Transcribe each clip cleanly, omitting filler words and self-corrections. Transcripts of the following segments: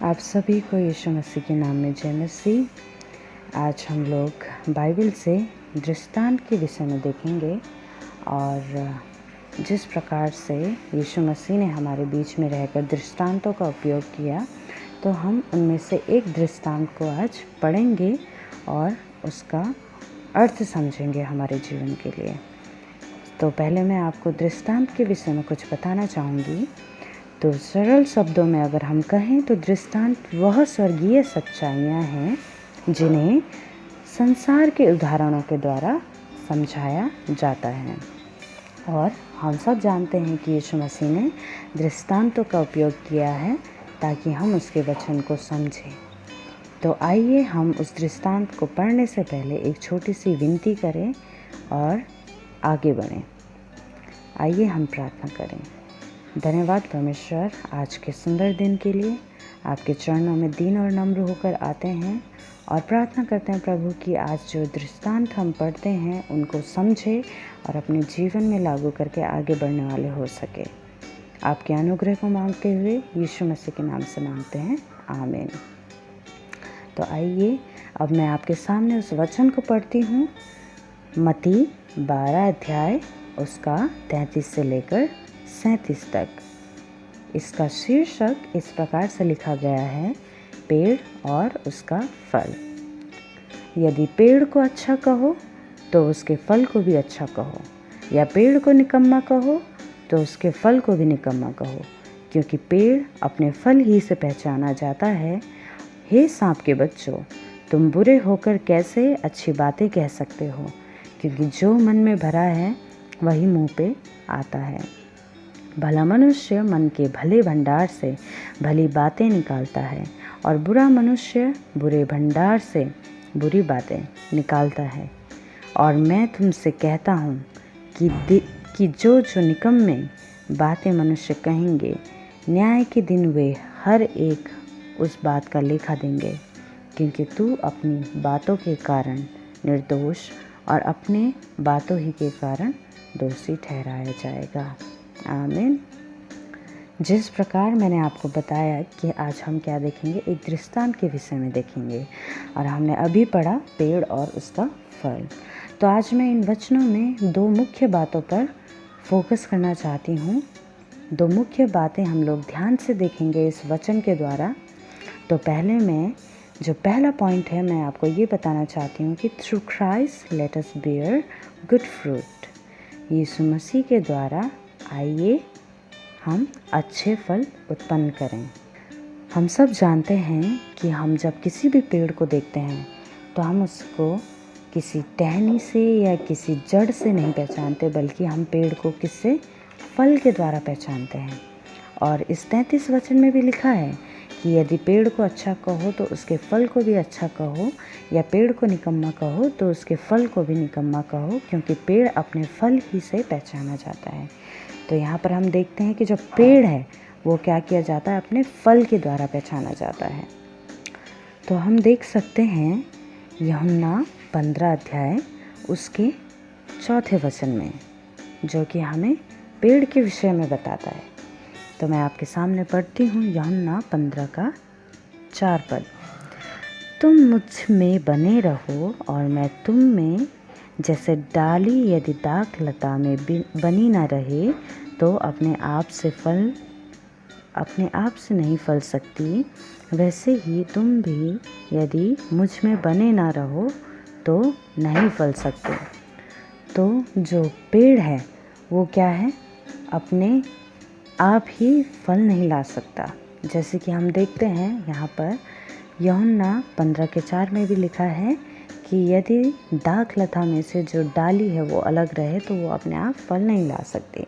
आप सभी को यीशु मसीह के नाम में जय मसीह। आज हम लोग बाइबल से दृष्टांत के विषय में देखेंगे और जिस प्रकार से यीशु मसीह ने हमारे बीच में रहकर दृष्टांतों का उपयोग किया, तो हम उनमें से एक दृष्टांत को आज पढ़ेंगे और उसका अर्थ समझेंगे हमारे जीवन के लिए। तो पहले मैं आपको दृष्टांत के विषय में कुछ बताना चाहूँगी। तो सरल शब्दों में अगर हम कहें तो दृष्टांत वह स्वर्गीय सच्चाइयाँ हैं जिन्हें संसार के उदाहरणों के द्वारा समझाया जाता है। और हम सब जानते हैं कि यीशु मसीह ने दृष्टांतों का उपयोग किया है ताकि हम उसके वचन को समझें। तो आइए हम उस दृष्टांत को पढ़ने से पहले एक छोटी सी विनती करें और आगे बढ़ें। आइए हम प्रार्थना करें। धन्यवाद परमेश्वर, आज के सुंदर दिन के लिए आपके चरणों में दीन और नम्र होकर आते हैं और प्रार्थना करते हैं प्रभु कि आज जो दृष्टांत हम पढ़ते हैं उनको समझे और अपने जीवन में लागू करके आगे बढ़ने वाले हो सके। आपके अनुग्रह को मांगते हुए यीशु मसीह के नाम से मांगते हैं, आमीन। तो आइए अब मैं आपके सामने उस वचन को पढ़ती हूँ। मत्ती 12 अध्याय उसका 33 से लेकर 37 तक। इसका शीर्षक इस प्रकार से लिखा गया है, पेड़ और उसका फल। यदि पेड़ को अच्छा कहो तो उसके फल को भी अच्छा कहो, या पेड़ को निकम्मा कहो तो उसके फल को भी निकम्मा कहो, क्योंकि पेड़ अपने फल ही से पहचाना जाता है। हे सांप के बच्चों, तुम बुरे होकर कैसे अच्छी बातें कह सकते हो? क्योंकि जो मन में भरा है वही मुंह पे आता है। भला मनुष्य मन के भले भंडार से भली बातें निकालता है, और बुरा मनुष्य बुरे भंडार से बुरी बातें निकालता है। और मैं तुमसे कहता हूँ कि जो निकम्मे बातें मनुष्य कहेंगे, न्याय के दिन वे हर एक उस बात का लेखा देंगे, क्योंकि तू अपनी बातों के कारण निर्दोष और अपने बातों ही के कारण दोषी ठहराया जाएगा। आमीन। जिस प्रकार मैंने आपको बताया कि आज हम क्या देखेंगे, एक दृष्टांत के विषय में देखेंगे, और हमने अभी पढ़ा पेड़ और उसका फल। तो आज मैं इन वचनों में दो मुख्य बातों पर फोकस करना चाहती हूँ। दो मुख्य बातें हम लोग ध्यान से देखेंगे इस वचन के द्वारा। तो पहले मैं जो पहला पॉइंट है, मैं आपको ये बताना चाहती हूँ कि through Christ let us bear good fruit. यीशु मसीह के द्वारा आइए हम अच्छे फल उत्पन्न करें। हम सब जानते हैं कि हम जब किसी भी पेड़ को देखते हैं तो हम उसको किसी टहनी से या किसी जड़ से नहीं पहचानते, बल्कि हम पेड़ को किससे, फल के द्वारा पहचानते हैं। और इस 33 वचन में भी लिखा है कि यदि पेड़ को अच्छा कहो तो उसके फल को भी अच्छा कहो, या पेड़ को निकम्मा कहो तो उसके फल को भी निकम्मा कहो, क्योंकि पेड़ अपने फल ही से पहचाना जाता है। तो यहाँ पर हम देखते हैं कि जो पेड़ है वो क्या किया जाता है, अपने फल के द्वारा पहचाना जाता है। तो हम देख सकते हैं यूहन्ना 15 अध्याय उसके 4 वचन में, जो कि हमें पेड़ के विषय में बताता है। तो मैं आपके सामने पढ़ती हूँ यूहन्ना 15 का 4 पद। तुम मुझ में बने रहो और मैं तुम में, जैसे डाली यदि दाख लता में बनी न रहे तो अपने आप से नहीं फल सकती, वैसे ही तुम भी यदि मुझ में बने ना रहो तो नहीं फल सकते। तो जो पेड़ है वो क्या है, अपने आप ही फल नहीं ला सकता। जैसे कि हम देखते हैं यहाँ पर यूहन्ना 15 के 4 में भी लिखा है कि यदि दाख लता में से जो डाली है वो अलग रहे तो वो अपने आप फल नहीं ला सकती।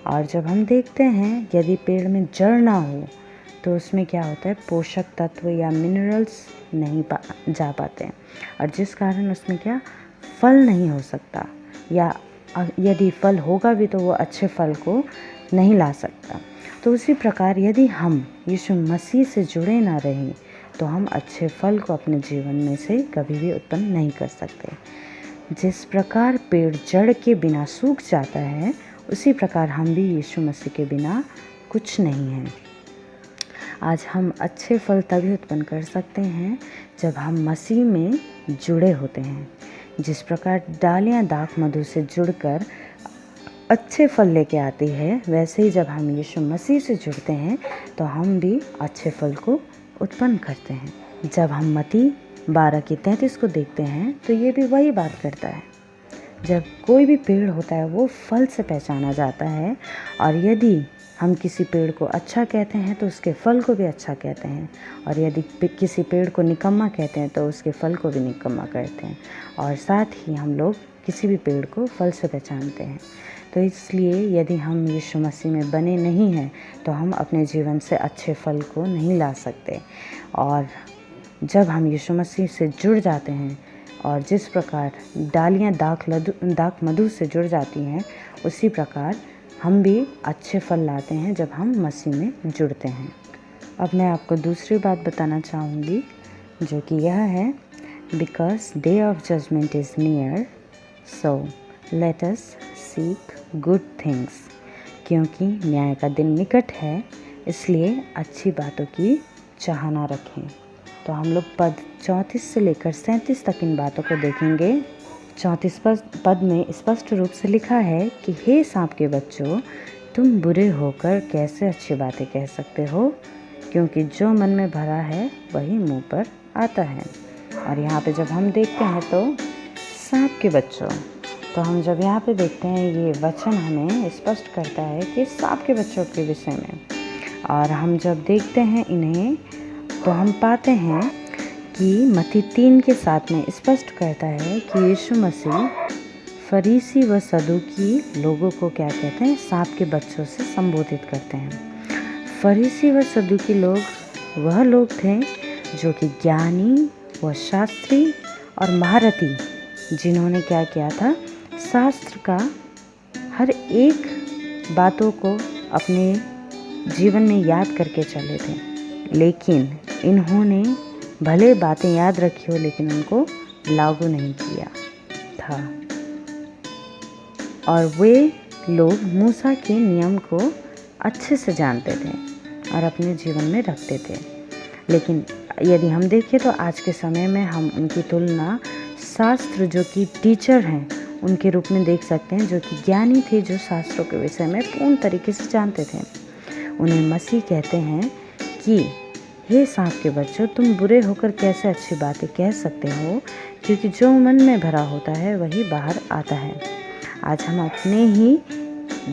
और जब हम देखते हैं यदि पेड़ में जड़ ना हो तो उसमें क्या होता है, पोषक तत्व या मिनरल्स नहीं जा पाते हैं, और जिस कारण उसमें क्या, फल नहीं हो सकता, या यदि फल होगा भी तो वो अच्छे फल को नहीं ला सकता। तो उसी प्रकार यदि हम यीशु मसीह से जुड़े ना रहें तो हम अच्छे फल को अपने जीवन में से कभी भी उत्पन्न नहीं कर सकते। जिस प्रकार पेड़ जड़ के बिना सूख जाता है, उसी प्रकार हम भी यीशु मसीह के बिना कुछ नहीं हैं। आज हम अच्छे फल तभी उत्पन्न कर सकते हैं जब हम मसीह में जुड़े होते हैं। जिस प्रकार डालियाँ दाख मधु से जुड़कर अच्छे फल लेके आती है, वैसे ही जब हम यीशु मसीह से जुड़ते हैं तो हम भी अच्छे फल को उत्पन्न करते हैं। जब हम मत्ती 12:33 को देखते हैं तो ये भी वही बात करता है। जब कोई भी पेड़ होता है वो फल से पहचाना जाता है, और यदि हम किसी पेड़ को अच्छा कहते हैं तो उसके फल को भी अच्छा कहते हैं, और यदि किसी पेड़ को निकम्मा कहते हैं तो उसके फल को भी निकम्मा कहते हैं। और साथ ही हम लोग किसी भी पेड़ को फल से पहचानते हैं। तो इसलिए यदि हम यीशु मसीह में बने नहीं हैं तो हम अपने जीवन से अच्छे फल को नहीं ला सकते। और जब हम यीशु मसीह से जुड़ जाते हैं, और जिस प्रकार डालियाँ दाख मधु से जुड़ जाती हैं, उसी प्रकार हम भी अच्छे फल लाते हैं जब हम मसीह में जुड़ते हैं। अब मैं आपको दूसरी बात बताना चाहूँगी, जो कि यह है, because day of judgement is near, so let us seek good things. क्योंकि न्याय का दिन निकट है, इसलिए अच्छी बातों की चाहना रखें। तो हम लोग पद 34 से लेकर 37 तक इन बातों को देखेंगे। 34 पद में स्पष्ट रूप से लिखा है कि हे सांप के बच्चों, तुम बुरे होकर कैसे अच्छी बातें कह सकते हो, क्योंकि जो मन में भरा है वही मुंह पर आता है। और यहाँ पे जब हम देखते हैं तो सांप के बच्चों, तो हम जब यहाँ पे देखते हैं ये वचन हमें स्पष्ट करता है कि सांप के बच्चों के विषय में। और हम जब देखते हैं इन्हें तो हम पाते हैं कि मत्ती 3:7 में स्पष्ट करता है कि यीशु मसीह फरीसी व सदूकी लोगों को क्या कहते हैं, सांप के बच्चों से संबोधित करते हैं। फरीसी व सदूकी लोग वह लोग थे जो कि ज्ञानी व शास्त्री और महारथी, जिन्होंने क्या किया था, शास्त्र का हर एक बातों को अपने जीवन में याद करके चले थे। लेकिन इन्होंने भले बातें याद रखी हो लेकिन उनको लागू नहीं किया था। और वे लोग मूसा के नियम को अच्छे से जानते थे और अपने जीवन में रखते थे। लेकिन यदि हम देखें तो आज के समय में हम उनकी तुलना शास्त्र जो कि टीचर हैं उनके रूप में देख सकते हैं, जो कि ज्ञानी थे, जो शास्त्रों के विषय में पूर्ण तरीके से जानते थे। उन्हें मसीह कहते हैं कि हे सांप के बच्चों, तुम बुरे होकर कैसे अच्छी बातें कह सकते हो, क्योंकि जो मन में भरा होता है वही बाहर आता है। आज हम अपने ही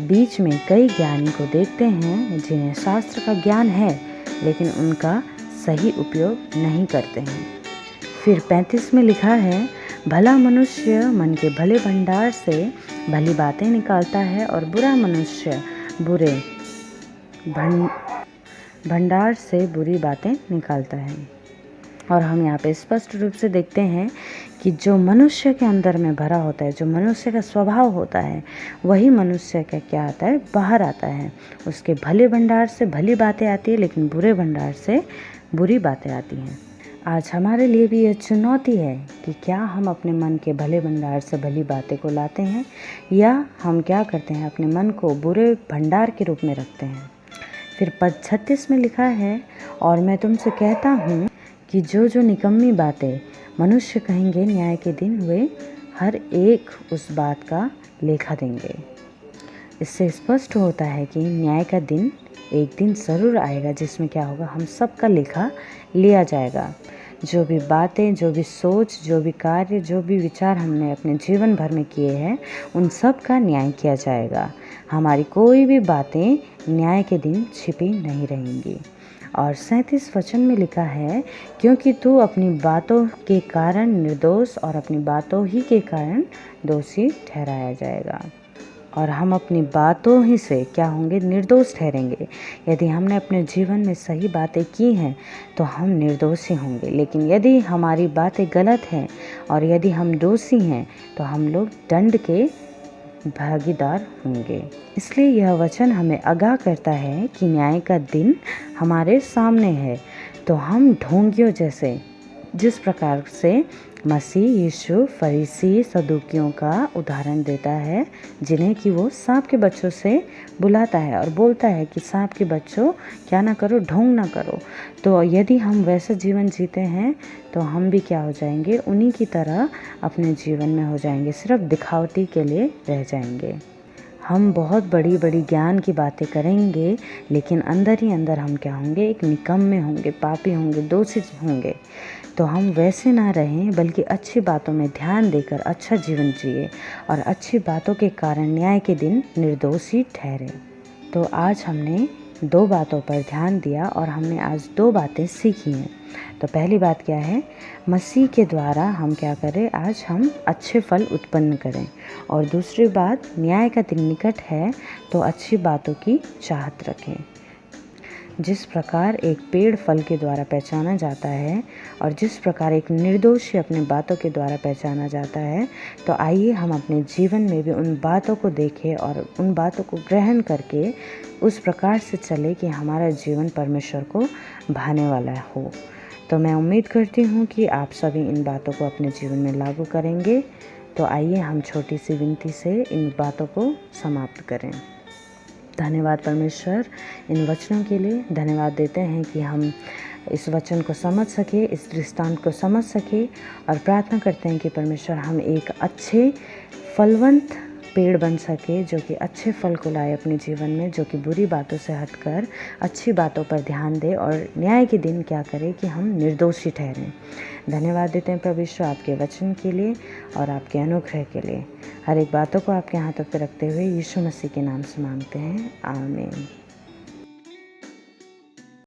बीच में कई ज्ञानी को देखते हैं जिन्हें शास्त्र का ज्ञान है लेकिन उनका सही उपयोग नहीं करते हैं। फिर 35 में लिखा है, भला मनुष्य मन के भले भंडार से भली बातें निकालता है और बुरा मनुष्य बुरे भंडार से बुरी बातें निकालता है। और हम यहाँ पे स्पष्ट रूप से देखते हैं कि जो मनुष्य के अंदर में भरा होता है, जो मनुष्य का स्वभाव होता है, वही मनुष्य का क्या आता है, बाहर आता है। उसके भले भंडार से भली बातें आती है लेकिन बुरे भंडार से बुरी बातें आती हैं। आज हमारे लिए भी यह चुनौती है कि क्या हम अपने मन के भले भंडार से भली बातें को लाते हैं, या हम क्या करते हैं, अपने मन को बुरे भंडार के रूप में रखते हैं। फिर पद 36 में लिखा है, और मैं तुमसे कहता हूँ कि जो जो निकम्मी बातें मनुष्य कहेंगे, न्याय के दिन वे हर एक उस बात का लेखा देंगे। इससे स्पष्ट होता है कि न्याय का दिन एक दिन ज़रूर आएगा जिसमें क्या होगा, हम सब का लेखा लिया जाएगा। जो भी बातें, जो भी सोच, जो भी कार्य, जो भी विचार हमने अपने जीवन भर में किए हैं, उन सब का न्याय किया जाएगा। हमारी कोई भी बातें न्याय के दिन छिपी नहीं रहेंगी। और 37 वचन में लिखा है, क्योंकि तू अपनी बातों के कारण निर्दोष और अपनी बातों ही के कारण दोषी ठहराया जाएगा। और हम अपनी बातों ही से क्या होंगे, निर्दोष ठहरेंगे। यदि हमने अपने जीवन में सही बातें की हैं तो हम निर्दोषी होंगे, लेकिन यदि हमारी बातें गलत हैं और यदि हम दोषी हैं तो हम लोग दंड के भागीदार होंगे। इसलिए यह वचन हमें आगाह करता है कि न्याय का दिन हमारे सामने है। तो हम ढोंगियों जैसे जिस प्रकार से मसीह यीशु फरीसी सदूकियों का उदाहरण देता है, जिन्हें कि वो सांप के बच्चों से बुलाता है और बोलता है कि सांप के बच्चों क्या ना करो, ढोंग ना करो। तो यदि हम वैसा जीवन जीते हैं तो हम भी क्या हो जाएंगे, उन्हीं की तरह अपने जीवन में हो जाएंगे, सिर्फ दिखावटी के लिए रह जाएंगे। हम बहुत बड़ी बड़ी ज्ञान की बातें करेंगे, लेकिन अंदर ही अंदर हम क्या होंगे, एक निकम्मे होंगे, पापी होंगे, दोषी होंगे। तो हम वैसे ना रहें, बल्कि अच्छी बातों में ध्यान देकर अच्छा जीवन जिए और अच्छी बातों के कारण न्याय के दिन निर्दोषी ठहरे। तो आज हमने 2 बातों पर ध्यान दिया और हमने आज 2 बातें सीखी हैं। तो पहली बात क्या है, मसीह के द्वारा हम क्या करें, आज हम अच्छे फल उत्पन्न करें। और दूसरी बात, न्याय का दिन निकट है तो अच्छी बातों की चाहत रखें। जिस प्रकार एक पेड़ फल के द्वारा पहचाना जाता है और जिस प्रकार एक निर्दोषी अपनी बातों के द्वारा पहचाना जाता है, तो आइए हम अपने जीवन में भी उन बातों को देखें और उन बातों को ग्रहण करके उस प्रकार से चले कि हमारा जीवन परमेश्वर को भाने वाला हो। तो मैं उम्मीद करती हूँ कि आप सभी इन बातों को अपने जीवन में लागू करेंगे। तो आइए हम छोटी सी विनती से इन बातों को समाप्त करें। धन्यवाद परमेश्वर इन वचनों के लिए। धन्यवाद देते हैं कि हम इस वचन को समझ सके, इस दृष्टांत को समझ सके, और प्रार्थना करते हैं कि परमेश्वर हम एक अच्छे फलवंत पेड़ बन सके, जो कि अच्छे फल को लाए अपने जीवन में, जो कि बुरी बातों से हटकर अच्छी बातों पर ध्यान दे और न्याय के दिन क्या करे कि हम निर्दोषी ठहरें। धन्यवाद देते हैं प्रभु यीशु आपके वचन के लिए और आपके अनुग्रह के लिए। हर एक बातों को आपके हाथों पर रखते हुए यीशु मसीह के नाम से मांगते हैं, आमीन।